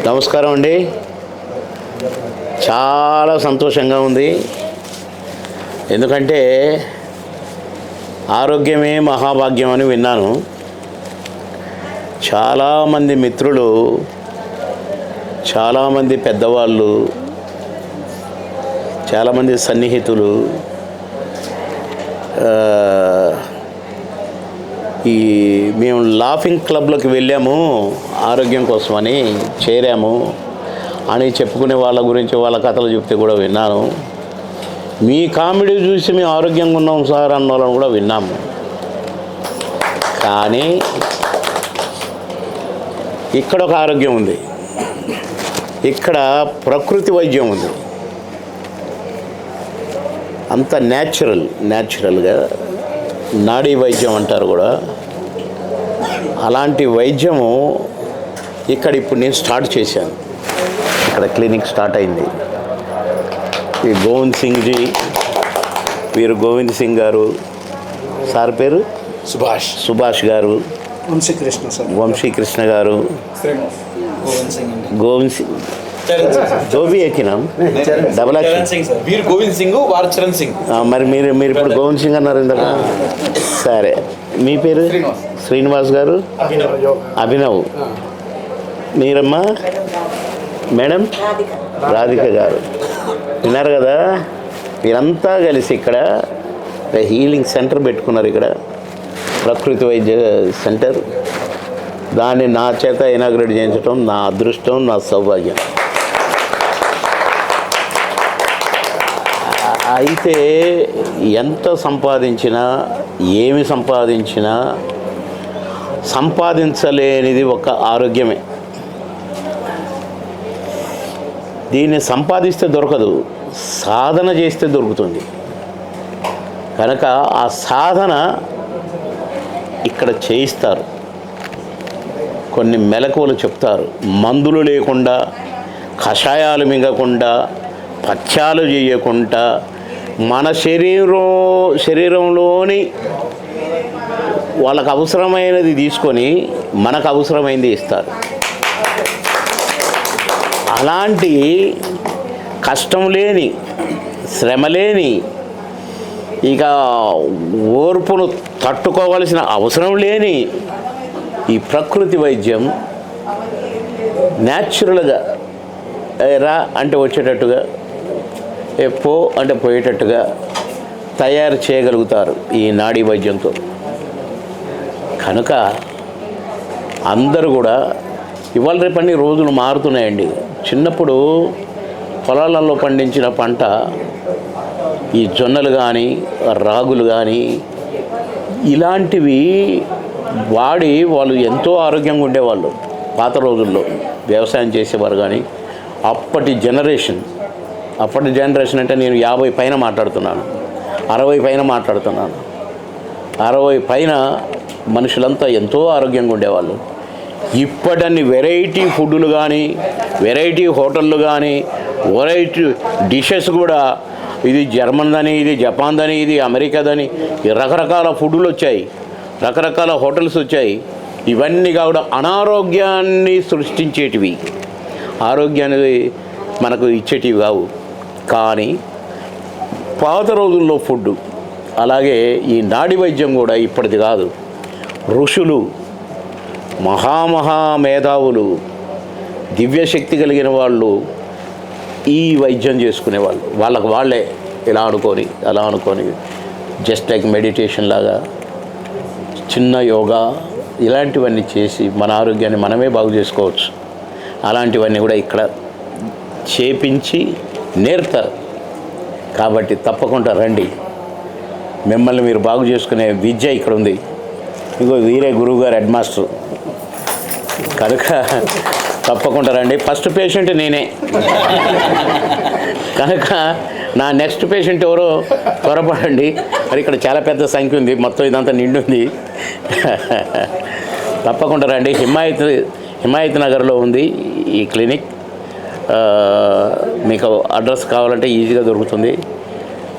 నమస్కారం అండి. చాలా సంతోషంగా ఉంది. ఎందుకంటే ఆరోగ్యమే మహాభాగ్యం అని విన్నాను. చాలామంది మిత్రులు, చాలామంది పెద్దవాళ్ళు, చాలామంది సన్నిహితులు మేము లాఫింగ్ క్లబ్లోకి వెళ్ళాము, ఆరోగ్యం కోసమని చేరాము అని చెప్పుకునే వాళ్ళ గురించి వాళ్ళ కథలు చెప్తే కూడా విన్నాను. మీ కామెడీ చూసి మేము ఆరోగ్యంగా ఉన్నాం సార్ అన్న వాళ్ళని కూడా విన్నాము. కానీ ఇక్కడ ఒక ఆరోగ్యం ఉంది, ఇక్కడ ప్రకృతి వైద్యం ఉంది. అంత న్యాచురల్గా నాడీ వైద్యం అంటారు కూడా. అలాంటి వైద్యము ఇక్కడ ఇప్పుడు నేను స్టార్ట్ చేశాను. ఇక్కడ క్లినిక్ స్టార్ట్ అయింది. ఈ గోవింద్ సింగ్ జీ, వీరు గోవింద్ సింగ్ గారు, సార్ పేరు సుభాష్ గారు, వంశీకృష్ణ గారు, గోవింద్ సింగ్ జోబీ ఎక్కినాం డబల్ గోవింద్ సింగ్ వారు చరణ్ సింగ్. మరి మీరు ఇప్పుడు గోవింద్ సింగ్ అన్నారు ఇందాక. సరే, మీ పేరు? శ్రీనివాస్ గారు, అభినవ్. మీరమ్మా? మేడం రాధిక గారు. విన్నారు కదా, మీరంతా కలిసి ఇక్కడ హీలింగ్ సెంటర్ పెట్టుకున్నారు. ఇక్కడ ప్రకృతి వైద్య సెంటర్. దాన్ని నా చేత ఇనాగ్రేట్ చేయించడం నా అదృష్టం, నా సౌభాగ్యం. అయితే ఎంత సంపాదించినా, ఏమి సంపాదించినా సంపాదించలేనిది ఒక ఆరోగ్యమే. దీన్ని సంపాదిస్తే దొరకదు, సాధన చేస్తే దొరుకుతుంది. కనుక ఆ సాధన ఇక్కడ చేయిస్తారు. కొన్ని మెలకువలు చెప్తారు. మందులు లేకుండా, కషాయాలు మింగకుండా, పథ్యాలు చేయకుండా మన శరీరంలోని వాళ్ళకు అవసరమైనది తీసుకొని మనకు అవసరమైనది ఇస్తారు. అలాంటి కష్టం లేని, శ్రమ లేని, ఇక ఓర్పును తట్టుకోవలసిన అవసరం లేని ఈ ప్రకృతి వైద్యం న్యాచురల్గా రా అంటే వచ్చేటట్టుగా, పో అంటే పోయేటట్టుగా తయారు చేయగలుగుతారు ఈ నాడీ వైద్యంతో. కనుక అందరూ కూడా ఇవాళ రేపన్ని రోజులు మారుతున్నాయండి. చిన్నప్పుడు పొలాలలో పండించిన పంట, ఈ జొన్నలు కానీ రాగులు కానీ ఇలాంటివి వాడి వాళ్ళు ఎంతో ఆరోగ్యంగా ఉండేవాళ్ళు. పాత రోజుల్లో వ్యవసాయం చేసేవారు. కానీ అప్పటి జనరేషన్ అంటే నేను 50 పైన మాట్లాడుతున్నాను, 60 పైన మాట్లాడుతున్నాను. 60 పైన మనుషులంతా ఎంతో ఆరోగ్యంగా ఉండేవాళ్ళు. ఇప్పటన్ని వెరైటీ ఫుడ్లు కానీ, వెరైటీ హోటళ్ళు కానీ, వెరైటీ డిషెస్ కూడా, ఇది జర్మన్దని, ఇది జపాన్దని, ఇది అమెరికాదని, రకరకాల ఫుడ్లు వచ్చాయి, రకరకాల హోటల్స్ వచ్చాయి. ఇవన్నీ కూడా అనారోగ్యాన్ని సృష్టించేటివి, ఆరోగ్యాన్ని మనకు ఇచ్చేటివి కావు. కానీ పాత రోజుల్లో ఫుడ్, అలాగే ఈ నాడి వైద్యం కూడా ఇప్పటిది కాదు. ఋషులు, మేధావులు, దివ్యశక్తి కలిగిన వాళ్ళు ఈ వైద్యం చేసుకునేవాళ్ళు. వాళ్ళకు వాళ్ళే ఇలా అనుకొని అలా అనుకొని, జస్ట్ లైక్ మెడిటేషన్ లాగా, చిన్న యోగా ఇలాంటివన్నీ చేసి మన ఆరోగ్యాన్ని మనమే బాగు చేసుకోవచ్చు. అలాంటివన్నీ కూడా ఇక్కడ చేపించి నేర్తారు. కాబట్టి తప్పకుండా రండి. మిమ్మల్ని మీరు బాగు చేసుకునే విద్య ఇక్కడ ఉంది. ఇగో వీరే గురువు గారు, హెడ్ మాస్టర్. కనుక తప్పకుండా రండి. ఫస్ట్ పేషెంట్ నేనే. కనుక నా నెక్స్ట్ పేషెంట్ ఎవరో త్వరపడండి. మరి ఇక్కడ చాలా పెద్ద సంఖ్య ఉంది, మొత్తం ఇదంతా నిండుంది. తప్పకుండా రండి. హిమాయత్ నగర్లో ఉంది ఈ క్లినిక్. మీకు అడ్రస్ కావాలంటే ఈజీగా దొరుకుతుంది.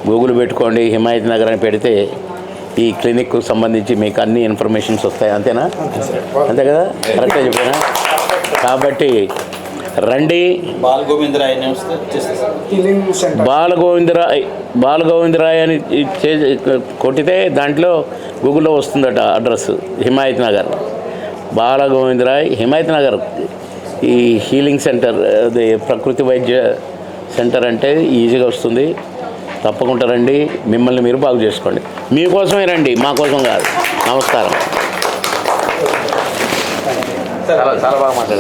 గూగుల్ పెట్టుకోండి, హిమాయత్ నగర్ అని పెడితే ఈ క్లినిక్కు సంబంధించి మీకు అన్ని ఇన్ఫర్మేషన్స్ వస్తాయి. అంతేనా? అంతే కదా? కరెక్ట్గా చెప్పానా? కాబట్టి రండి. బాల్ గోవిందరాయ్ అని వస్తే చేసేస్తాం. Healing centre. బాలగోవిందరాయ్ అని కొట్టితే దాంట్లో గూగుల్లో వస్తుందట అడ్రస్. హిమాయత్ నగర్, బాలగోవిందరాయ్ హిమాయత్ నగర్. ఈ హీలింగ్ సెంటర్, అది ప్రకృతి వైద్య సెంటర్ అంటే ఈజీగా వస్తుంది. తప్పకుండా రండి, మిమ్మల్ని మీరు బాగు చేసుకోండి. మీకోసమే రండి, మా కోసం కాదు. నమస్కారం. చాలా బాగా మాట్లాడారు.